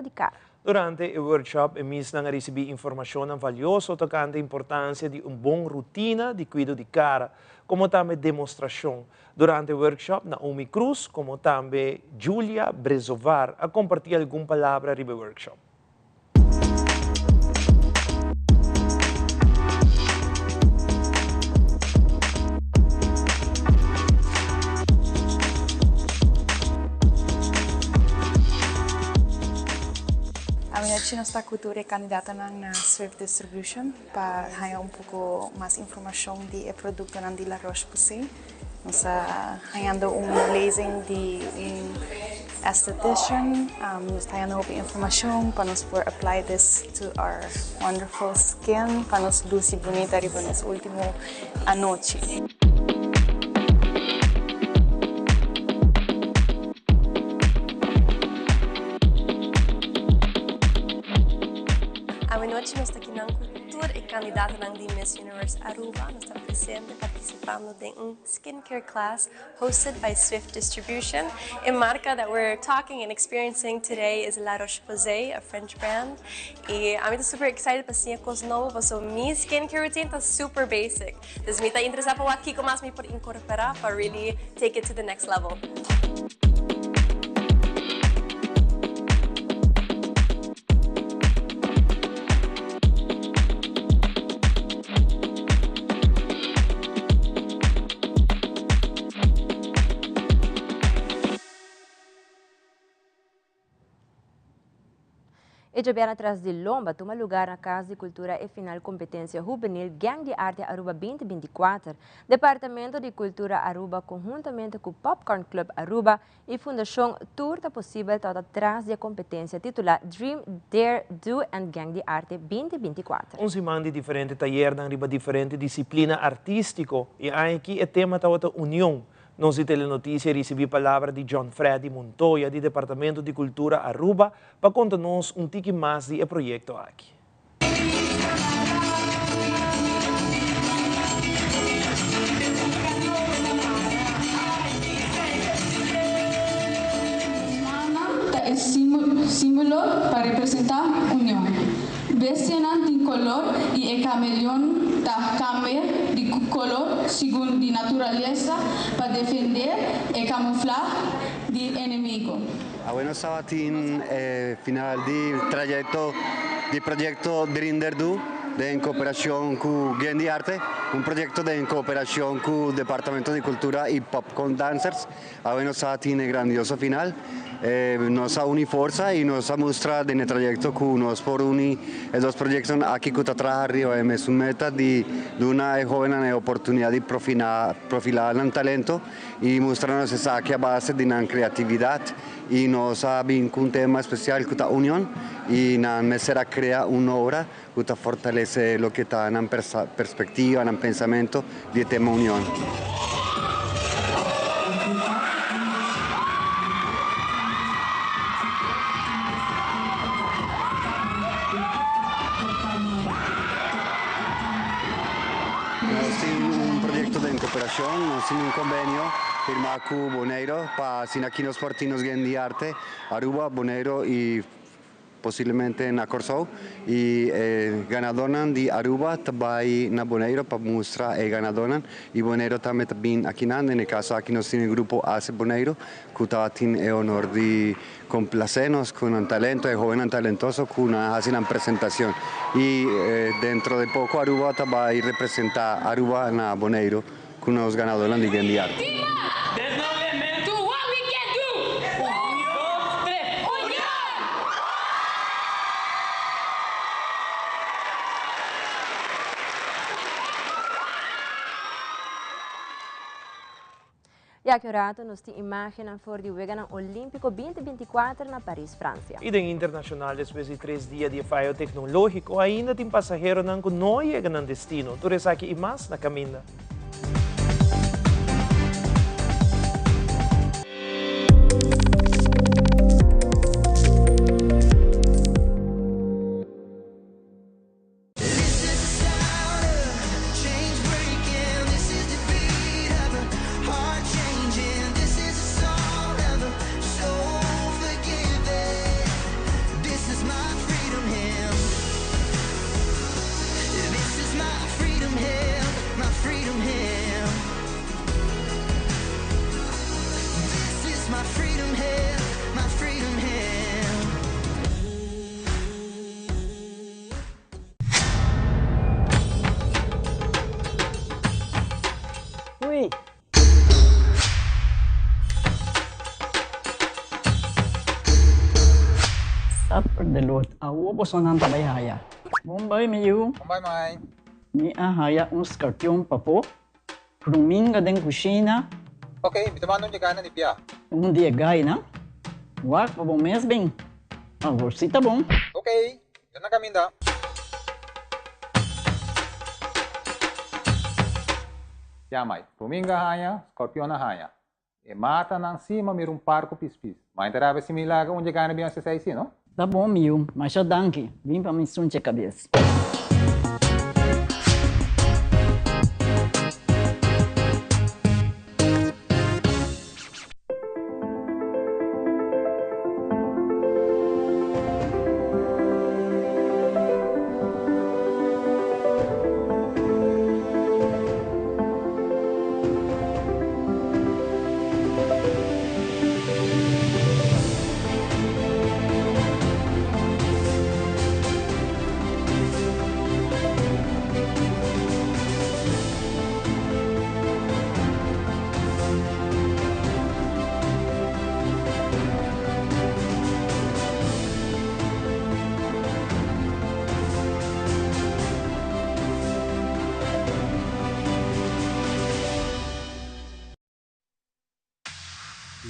de cara. Durante o workshop, a Miss na recebi informação valiosa tocante a importância de bom rotina de cuidado de cara, como também demonstração. Durante o workshop, Naomi Cruz, como também Julia Brezovar, a compartilhar alguma palavra sobre o workshop. Hoje nossa cultura é candidata na Swift Distribution para ganhar pouco mais informação de produto na La Roche-Posay. Nós ganhando lasing de esthetician, nós ganhando informação para nós poder apply this to our wonderful skin, para nós luz bonita para nosso último anoche. Hoje nós estamos aqui na cultura e candidata na Miss Universe Aruba. Nós estamos presentes participando de skincare class hosted by Swift Distribution. A marca that we're talking and experiencing today is La Roche-Posay, a French brand. E I'm super excited para ser coisa nova, so minha skincare routine está super basic. Então me está interessado para aqui como mais me pode incorporar para really take it to the next level. E Jobiana atrás de lomba toma lugar na Casa de Cultura e Final Competência Juvenil Gang de Arte Aruba 2024. Departamento de Cultura Aruba, conjuntamente com o Popcorn Club Aruba e Fundação Turta Possível, está atrás da competência titular Dream, Dare, Do and Gang de Arte 2024. Semana de diferente taller na riba diferente disciplina artístico e aqui o tema está outra união. Nós de Telenotícia recebi palavra de John Freddy Montoya, do Departamento de Cultura Aruba, para contar-nos tique mais de projeto aqui. É símbolo para representar união. Vestem de color e o camaleão da cambia de color segundo a natureza para defender e camuflar do inimigo. Buenos sabatín, final de trayecto de proyecto Dream, Dare, Do, en cooperación con Gang de Arte, un proyecto en cooperación con el Departamento de Cultura y Popcorn Dancers. Buenos sabatín, grandioso final. Nos uni forza e nos mostra nel tragitto con nos por uni e dos proyectos aquí que atrás arriba es una meta de una joven oportunidad de profilar el talento y mostrarnos esa aquí a base de una creatividad y nos ha un tema especial con la unión y será crea una obra que fortalece lo que está en perspectiva, en pensamiento del tema unión. Nos tiene un convenio firmado con Boneiro para Sinaquinos Portinos Gang de Arte, Aruba, Boneiro y posiblemente en Acorsou. Y ganadoran de Aruba también na Boneiro para mostrar ganadoran. Y Boneiro también aquí en el caso aquí nos tiene el grupo Ace Boneiro, que tiene el honor de complacernos con un talento, joven talentoso, que hace una presentación. Y dentro de poco Aruba también representa Aruba na Boneiro, con los ganadores de Gang de Arte. Ya que rato nos te imaginan voor die Wegan Olímpico 2024 na Paris, Francia. E den internacional, depois de 3 dias de fallo tecnológico, ainda tem passageiro não chega no destino. Por isso aqui e mais na caminha. Delot, awo po sa nang tabayhaya. Bombay, Miyu. Bombay, May. Ni ahaya un skartyong papo. Pruminga den kusina. Okay, bitamano niya ka na ni Pia. Un dia gay na. Wak pa bong mesbing. Agorsita bong. Okay, yan na kami da. Pia, May. Pruminga haya, skorpion na haya. E mata nang sima mirong parko pispis. Mainterabe si Milaga un dia ka na biyan sa saisi, no? Tá bom, Miu, mas já danke. Vim para me sunte a cabeça.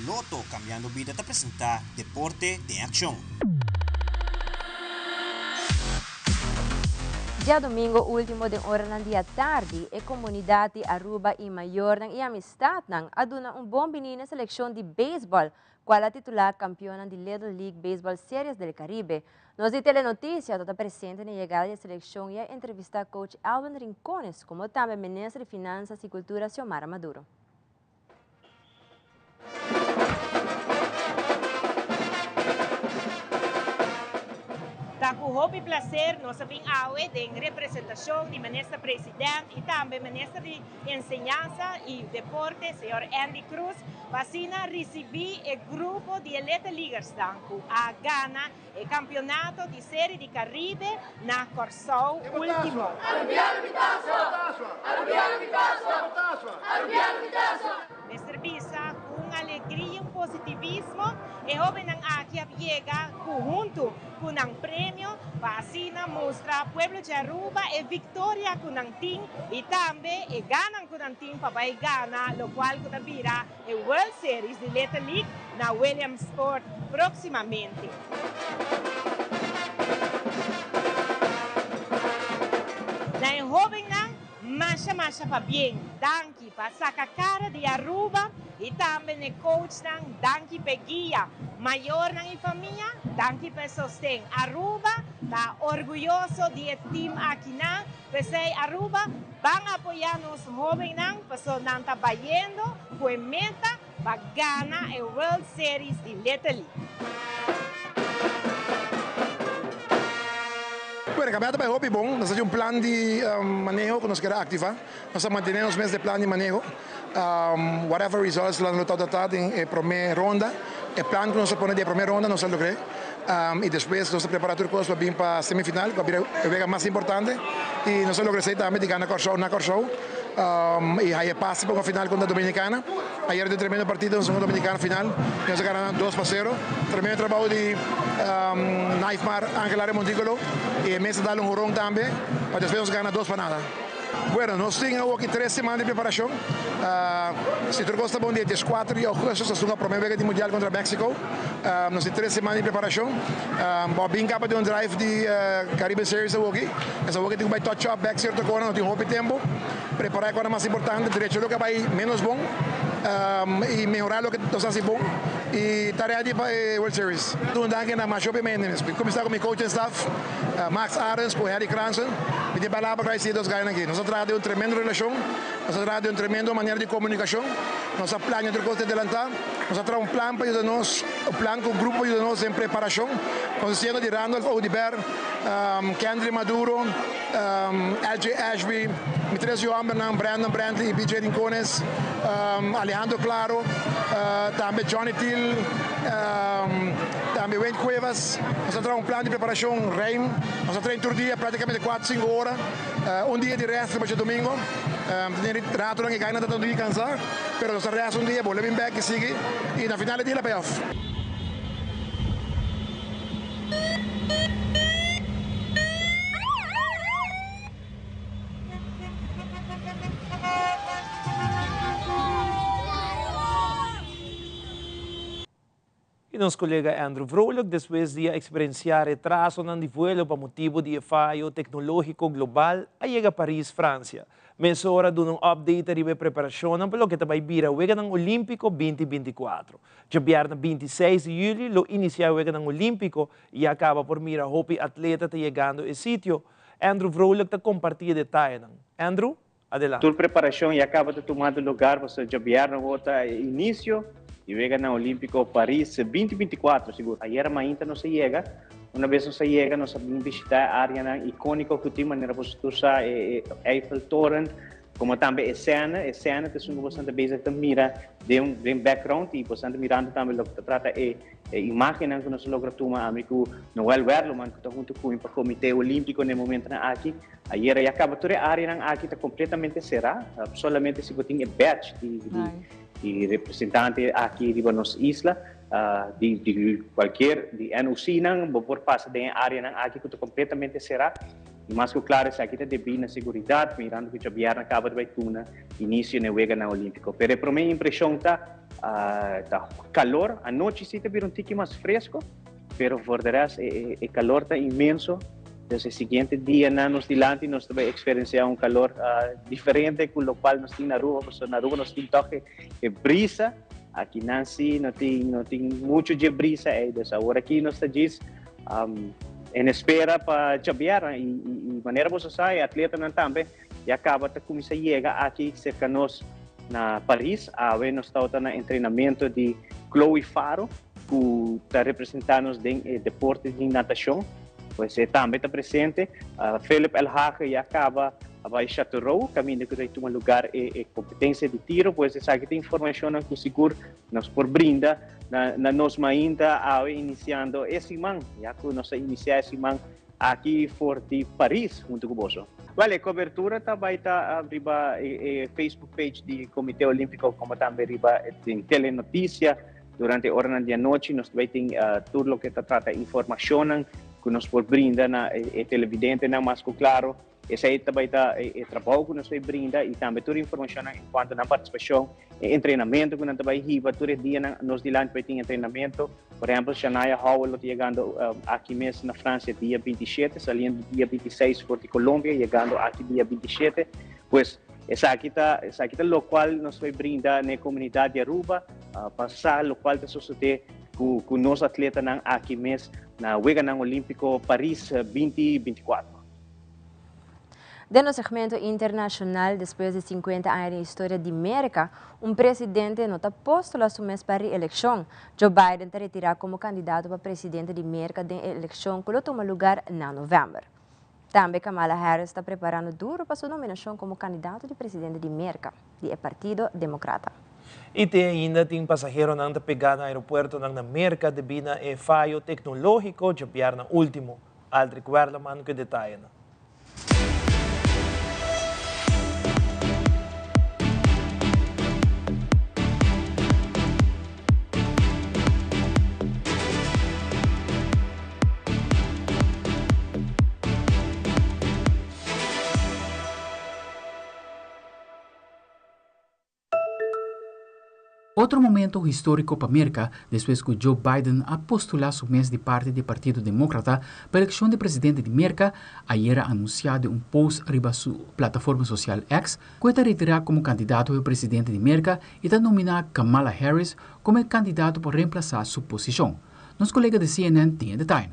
Loto Cambiando Vida te presenta Deporte de Acción. Ya domingo último de hora ng dia tarde, e comunidad de Aruba y Mayor ng Amistad ng aduna un bom na seleksyon de baseball, qual titular campeona de Little League Baseball Series del Caribe. Nos de Telenoticia, toda presente na llegada de seleksyon e entrevista coach Alvin Rincones, como também ministro de Finanças e Cultura Xiomara Maduro. Com o prazer, nós vimos em representação do ministro presidente e também ministro de Enseñanza e Deporte, senhor Andy Cruz, para receber o grupo de Little Leaguers a Ghana, o campeonato de série de Caribe na Corsou último. Mr. Bisa, com alegria e positivismo, e jovem aqui chega junto com um prêmio para mostrar pueblo de Aruba e vitória com um team e também e ganam com um team para Ghana, o qual virá a World Series de Little League na Williamsport proximamente. Na jovem marcha para bem, danke para sacar cara de Aruba e também o coach danke para guia, maior na família, danke para sostém. Aruba está orgulhoso de team aqui na, pensei Aruba vão apoiar nos jovens para só não trabalhando com meta para ganhar a World Series de Little League. Bueno, el campeonato es bom. Nós temos plan de manejo que nós queremos activar. Nós mantenemos os meses de plan de manejo. Whatever results lá no total em primeira ronda. O plan que nós põe de primeira ronda, nós lo creemos. E depois nós preparamos tudo para vir para a semifinal, que é a mais importante. E nós lo creemos também de ganhar na Corsou. E aí passa para a final contra a Dominicana. Ayer determinado o partido, no segundo Dominicana final. Nós ganhamos 2-0. Terminamos o trabalho de Naifmar, Angelare Monticolo. E Mesa dá um jorrão também. Para depois nós ganhamos 2-0. Bueno, nós temos aqui 3 semanas de preparação. Se tu gosta bom dia, 4 de agosto, nós temos a primeira de mundial contra México. Nós temos 3 semanas de preparação. Bem capaz de drive de Caribbean Series aqui. Essa aqui tem que touch up back certo agora, não tem roupa e tempo. Preparar agora mais importante, direito do que vai menos bom e melhorar o que nós fazemos bom e tarefa de World Series. Então, danke na Machope Mendes. Começar com meu coach and staff, Max Arens, por Harry Cranston. E de palavra para esses dois ganhos aqui. Nós tratamos de uma tremenda relação, nós tratamos de uma tremenda maneira de comunicação. Nosso plano de costa de adelantar, nós tratamos plano para ajudar-nos, o plano com o grupo ajuda-nos em preparação. Consistendo de Randolph Odiber, Kendry Maduro, LJ Ashby, Mitresio Ambernan, Brandon Brantley, BJ Rincones, Alejandro Claro, também Johnny Till, também Wayne Cuevas. Nós tratamos plano de preparação REIM. Nós tratamos um dia praticamente 4-5 horas, dia de resto para domingo. Rato lang ikain na tatong di cansar, pero sa resto un dia volvemos back e sigue e na finale di la playoff. E nosso colega Andrew Vrolijk, depois de experienciar retraso ng vuelo para motivo de fallo tecnológico global, ay llega a Paris, França. Meso hora doon ng update de preparação pelo que também vira o ng Olímpico 2024. Dia na 26 de julho, lo inicia o ng Olímpico e acaba por mira hopi atleta te chegando a sítio. Andrew Vrolijk te compartilha detalhe. Andrew, adelante. Toda preparação e acaba de tomar lugar para o dia na outra início. E chega na Olímpico Paris 2024, seguro. Ayer ainda não se chega. Uma vez não se chega, nós vamos visitar a área icônica que tem maneira para usar Eiffel Toren, como também a cena que são bastante vezes que mira de um background e bastante mirando também o que trata a imagem que nós logramos tomar, amigo Noel Werleman que está junto com o Comitê Olímpico no momento aqui. Ayer e acaba toda a área aqui está completamente cerrada, solamente se tem um badge de representante aqui de nossa isla, de qualquer de NOC não por passar da área aqui que está completamente cerrada. E mais que claro, isso aqui está de na segurança, mirando que já acaba de tuna início na Wega na Olímpico. Pero para mim a impressão tá calor, a noite sim está um tique mais fresco, pero por detrás o calor está imenso. Desde o seguinte dia, nos dilante, nós vamos experienciar um calor diferente com o qual nós temos na rua, porque na rua nós temos toque de brisa, aqui não tem muito de brisa, dessa hora aqui nós estamos em espera para chabear, e maneira você sai, atleta também, e acaba de começar a chegar aqui cerca de nós, na Paris, nós estamos no treinamento de Chloe Faro, que está representando o deporte de natação. Pois também está presente, Philip El Hake e acaba a Chateauroux, caminho que tem um lugar e competência de tiro, pois essa aqui tem informação que seguro nós por brinda na nós ainda iniciando esse man, já que nós iniciar esse man aqui for de Paris junto com você. Vale, cobertura também está riba Facebook page do Comitê Olímpico, como também riba em telenotícia durante a hora da noite, nós também tem tudo o que trata informação que nós por brinda na televidente na mais claro, esse aí também está trabalho que nós brinda e também toda a informação enquanto na participação em treinamento que nós também riba todo dia nós dilante vai ter treinamento, por exemplo, Shania Howell chegando aqui mesmo na França dia 27, saindo dia 26 por Colômbia, chegando aqui dia 27, pois essa aqui tá o qual nós vai brindar na comunidade de Aruba, passar o qual está sucedendo com nós atletas aqui mesmo na Wega Olímpico Paris 2024. No segmento internacional, depois de 50 anos de história de América, presidente não está posto a assumir para a eleição. Joe Biden está retirado como candidato para presidente de América da eleição que toma lugar em novembro. Também Kamala Harris está preparando duro para sua nomeação como candidato de presidente de América, do Partido Democrata. E ainda tem passageiro na pegada no aeroporto ng América devido a fallo tecnológico já na último. Aldrich Werleman que detalhe. Outro momento histórico para América, depois que Joe Biden a postular su mês de parte do Partido Demócrata para a eleição de presidente de América, ayer anunciado um post arriba sua plataforma social X, que está retirar como candidato ao presidente de América e está nominar Kamala Harris como candidato para reemplazar sua posição. Nosso colega de CNN tem detalhe.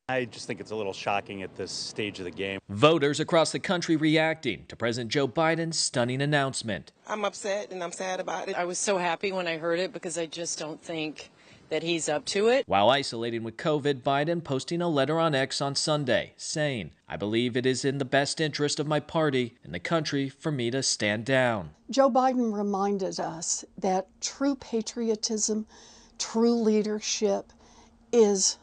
I just think it's a little shocking at this stage of the game. Voters across the country reacting to President Joe Biden's stunning announcement. I'm upset and I'm sad about it. I was so happy when I heard it because I just don't think that he's up to it. While isolating with COVID, Biden posting a letter on X on Sunday saying, "I believe it is in the best interest of my party and the country for me to stand down." Joe Biden reminded us that true patriotism, true leadership is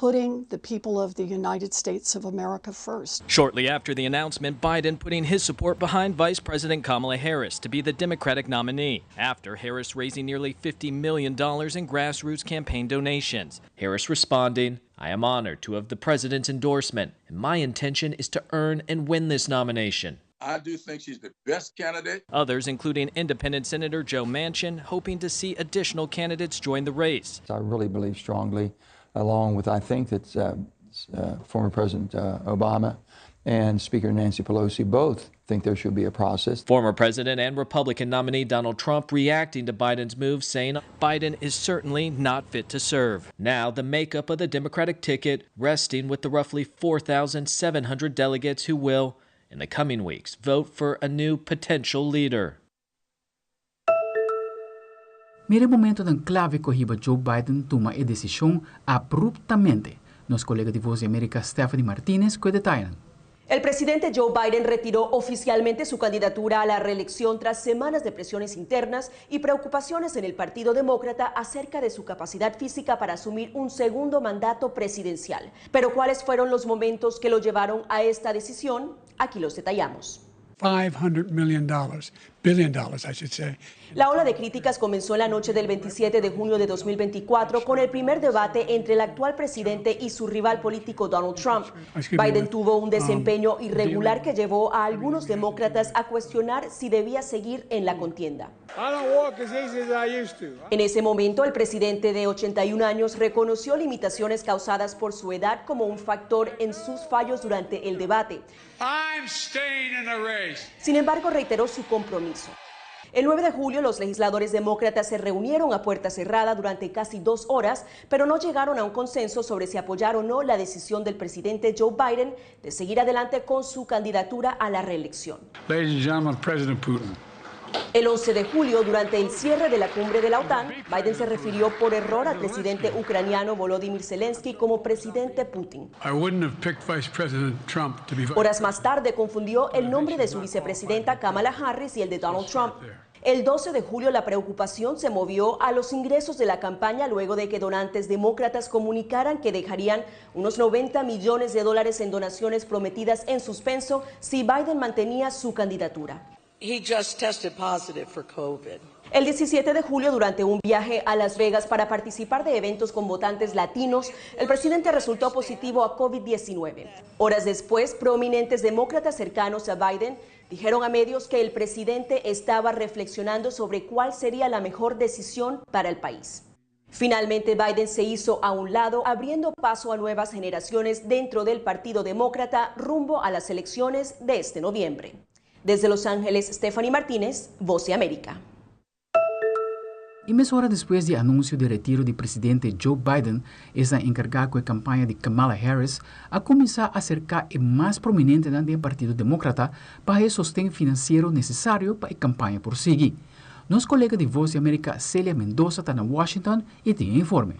putting the people of the United States of America first. Shortly after the announcement, Biden putting his support behind Vice President Kamala Harris to be the Democratic nominee, after Harris raising nearly $50 million in grassroots campaign donations. Harris responding, "I am honored to have the president's endorsement, and my intention is to earn and win this nomination." I do think she's the best candidate. Others, including Independent Senator Joe Manchin, hoping to see additional candidates join the race. I really believe strongly, along with, I think that's former President Obama and Speaker Nancy Pelosi both think there should be a process. Former President and Republican nominee Donald Trump reacting to Biden's move, saying Biden is certainly not fit to serve. Now the makeup of the Democratic ticket resting with the roughly 4,700 delegates who will, in the coming weeks, vote for a new potential leader. Mire momento dan clave corriba Joe Biden toma a decisão abruptamente. Nos colega de Voz de América Stephanie Martínez que detallan. El presidente Joe Biden retiró oficialmente su candidatura a la reelección tras semanas de presiones internas y preocupaciones en el Partido Demócrata acerca de su capacidad física para asumir un segundo mandato presidencial. Pero ¿cuáles fueron los momentos que lo llevaron a esta decisión? Aquí los detallamos. $500 billion, I should say. La ola de críticas comenzó en la noche del 27 de junio de 2024 con el primer debate entre el actual presidente y su rival político Donald Trump. Biden tuvo un desempeño irregular que llevó a algunos demócratas a cuestionar si debía seguir en la contienda. En ese momento, el presidente de 81 años reconoció limitaciones causadas por su edad como un factor en sus fallos durante el debate. Sin embargo, reiteró su compromiso. El 9 de julio, los legisladores demócratas se reunieron a puerta cerrada durante casi 2 horas, pero no llegaron a un consenso sobre si apoyar o no la decisión del presidente Joe Biden de seguir adelante con su candidatura a la reelección. Ladies and gentlemen, President Putin. El 11 de julio, durante el cierre de la cumbre de la OTAN, Biden se refirió por error al presidente ucraniano Volodymyr Zelensky como presidente Putin. Horas más tarde, confundió el nombre de su vicepresidenta Kamala Harris y el de Donald Trump. El 12 de julio, la preocupación se movió a los ingresos de la campaña luego de que donantes demócratas comunicaran que dejarían unos $90 millones en donaciones prometidas en suspenso si Biden mantenía su candidatura. He just tested positive for COVID. El 17 de julio, durante un viaje a Las Vegas para participar de eventos con votantes latinos, el presidente resultó positivo a COVID-19. Horas después, prominentes demócratas cercanos a Biden dijeron a medios que el presidente estaba reflexionando sobre cuál sería la mejor decisión para el país. Finalmente, Biden se hizo a un lado, abriendo paso a nuevas generaciones dentro del Partido Demócrata rumbo a las elecciones de este noviembre. Desde Los Ángeles, Stephanie Martínez, Voz de América. E meia hora depois do anúncio de retiro do presidente Joe Biden, está encarregado com a campanha de Kamala Harris a começar a acercar o mais prominente do Partido Demócrata para o sustento financeiro necessário para a campanha por seguir. Nosso colega de Voz de América, Celia Mendoza, está na Washington e tem informe.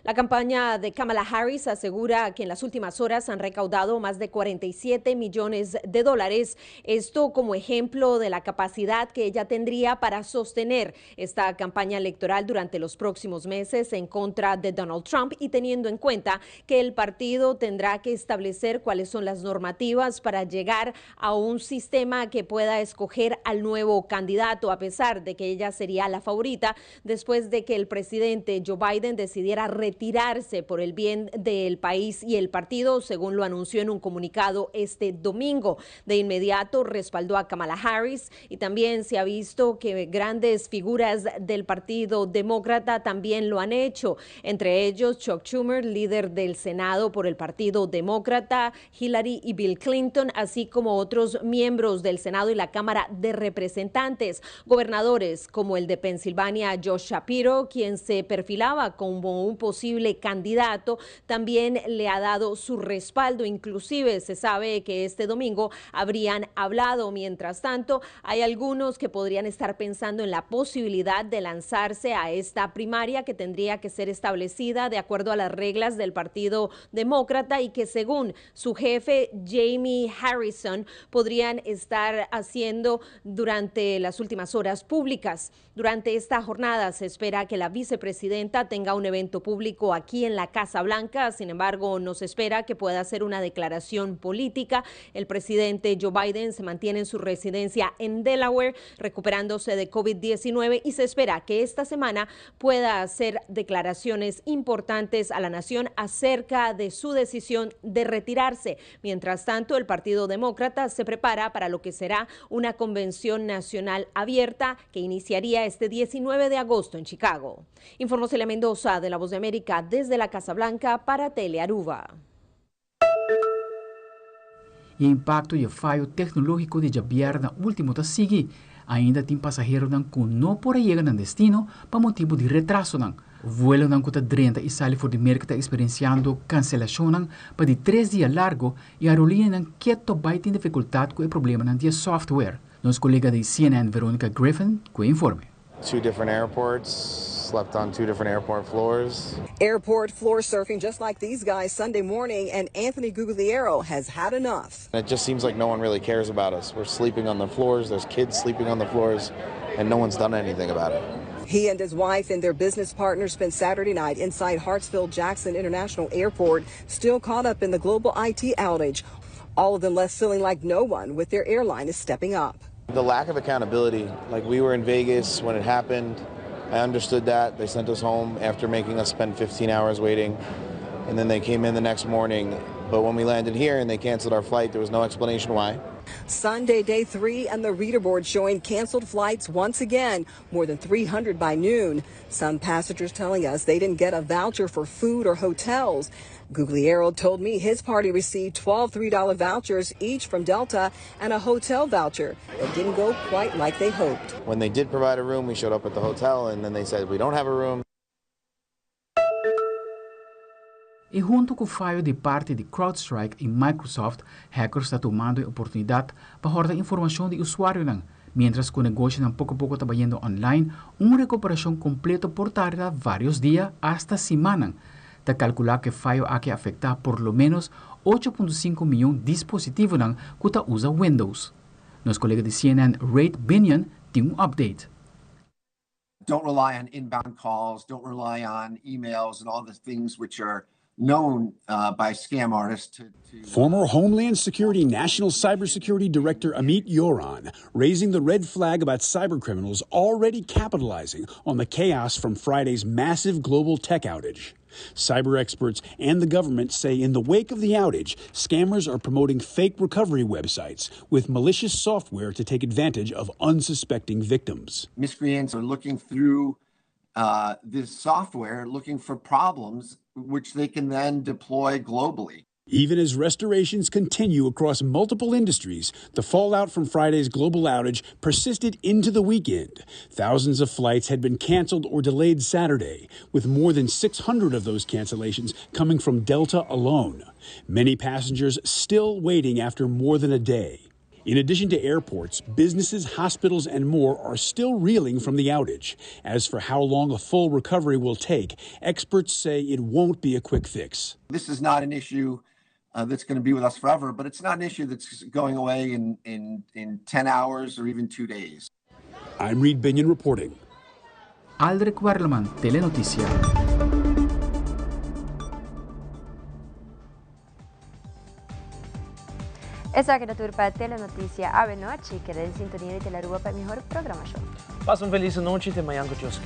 La campaña de Kamala Harris asegura que en las últimas horas han recaudado más de $47 millones. Esto como ejemplo de la capacidad que ella tendría para sostener esta campaña electoral durante los próximos meses en contra de Donald Trump y teniendo en cuenta que el partido tendrá que establecer cuáles son las normativas para llegar a un sistema que pueda escoger al nuevo candidato, a pesar de que ella sería la favorita después de que el presidente Joe Biden decidiera retirar retirarse por el bien del país y el partido, según lo anunció en un comunicado este domingo. De inmediato respaldó a Kamala Harris y también se ha visto que grandes figuras del Partido Demócrata también lo han hecho, entre ellos Chuck Schumer, líder del Senado por el Partido Demócrata, Hillary y Bill Clinton, así como otros miembros del Senado y la Cámara de Representantes, gobernadores como el de Pensilvania, Josh Shapiro, quien se perfilaba como un posible candidato, también le ha dado su respaldo. Inclusive se sabe que este domingo habrían hablado. Mientras tanto, hay algunos que podrían estar pensando en la posibilidad de lanzarse a esta primaria que tendría que ser establecida de acuerdo a las reglas del Partido Demócrata y que, según su jefe Jamie Harrison, podrían estar haciendo durante las últimas horas públicas. Durante esta jornada se espera que la vicepresidenta tenga un evento público aquí en la Casa Blanca. Sin embargo, no se espera que pueda hacer una declaración política. El presidente Joe Biden se mantiene en su residencia en Delaware, recuperándose de COVID-19, y se espera que esta semana pueda hacer declaraciones importantes a la nación acerca de su decisión de retirarse. Mientras tanto, el Partido Demócrata se prepara para lo que será una convención nacional abierta que iniciaría este 19 de agosto en Chicago. Informó Celia Mendoza de La Voz de América desde la Casa Blanca para Telearuba. E o impacto e o falho tecnológico de Javier na último tá seguir. Ainda tem passageiro que não pode chegar no destino por motivo de retraso. O vuelo que está drenta e sai for de merca está experienciando cancelação para de 3 dias largo e a aerolínea que também tem dificuldade com o problema de software. Nosso colega de CNN, Veronica Griffin, com o informe. 2 different airports, slept on 2 different airport floors. Airport floor surfing just like these guys Sunday morning, and Anthony Guglielmo has had enough. It just seems like no one really cares about us. We're sleeping on the floors, there's kids sleeping on the floors, and no one's done anything about it. He and his wife and their business partner spent Saturday night inside Hartsfield-Jackson International Airport, still caught up in the global IT outage. All of them left feeling like no one with their airline is stepping up. The lack of accountability, like we were in Vegas when it happened, I understood that. They sent us home after making us spend 15 hours waiting, and then they came in the next morning. But when we landed here and they canceled our flight, there was no explanation why. Sunday, day 3, and the reader board showing canceled flights once again, more than 300 by noon. Some passengers telling us they didn't get a voucher for food or hotels. Guglielmo told me his party received 12 $3 vouchers each from Delta and a hotel voucher. It didn't go quite like they hoped. When they did provide a room, we showed up at the hotel and then they said, we don't have a room. E junto com o falho de parte de CrowdStrike e Microsoft, hackers estão tomando a oportunidade para guardar informação de usuário, mientras que o negócio pouco a pouco está indo online, uma recuperação completa por tarde vários dias hasta semana. Está calcular que o falho aqui afeta por lo menos 8.5 milhões de dispositivos que usam Windows. Nosso colega de CNN, Ray Binion, tem update. Don't rely on inbound calls, don't rely on emails and all the things which are known by scam artists. Former Homeland Security National Cybersecurity Director Amit Yoran raising the red flag about cybercriminals already capitalizing on the chaos from Friday's massive global tech outage. Cyber experts and the government say in the wake of the outage, scammers are promoting fake recovery websites with malicious software to take advantage of unsuspecting victims. Miscreants are looking through this software, looking for problems which they can then deploy globally. Even as restorations continue across multiple industries, the fallout from Friday's global outage persisted into the weekend. Thousands of flights had been canceled or delayed Saturday, with more than 600 of those cancellations coming from Delta alone. Many passengers still waiting after more than a day. In addition to airports, businesses, hospitals, and more are still reeling from the outage. As for how long a full recovery will take, experts say it won't be a quick fix. This is not an issue that's going to be with us forever, but it's not an issue that's going away in 10 hours or even 2 days. I'm Reed Binion reporting. Aldrich Warleman, Telenoticia. Esa es la turpa de Telenoticia Ave Noche, que en sintonía de Telearuba para mejor programación. Pasa un feliz noche y te mañana, Josué.